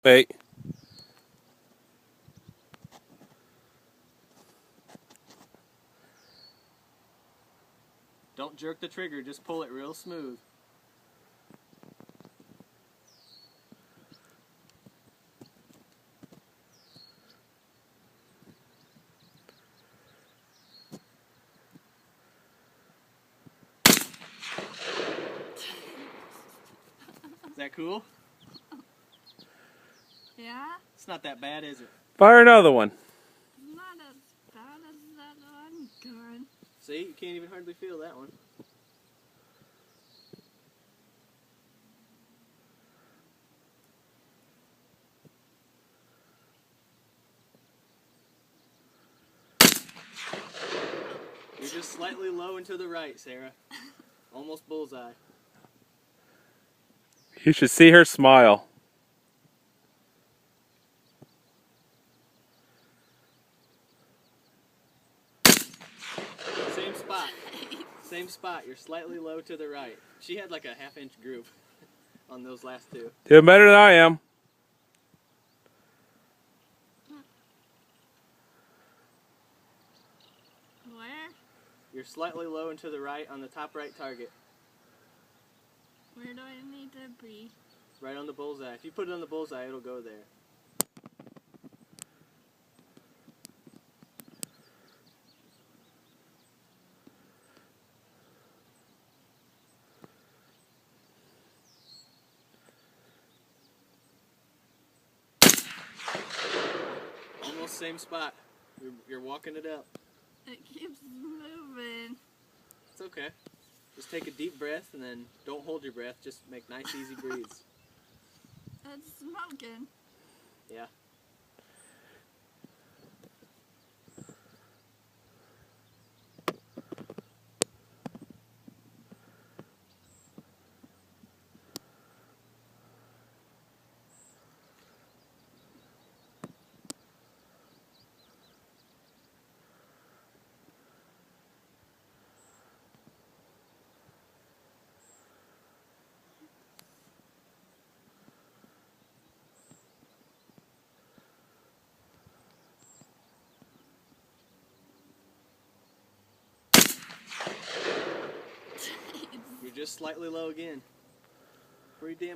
Wait. Don't jerk the trigger, just pull it real smooth. Is that cool? Yeah? It's not that bad, is it? Fire another one. Not as bad as that one. Good. See, you can't even hardly feel that one. You're just slightly low and to the right, Sarah. Almost bullseye. You should see her smile. Same spot. Same spot. You're slightly low to the right. She had like a half-inch groove on those last two. Doing better than I am. Where? You're slightly low and to the right on the top right target. Where do I need to be? Right on the bullseye. If you put it on the bullseye, it'll go there. Almost same spot. You're walking it up. It keeps moving. It's okay. Just take a deep breath and then don't hold your breath. Just make nice, easy breathes. It's smoking. Yeah. You're just slightly low again. Pretty damn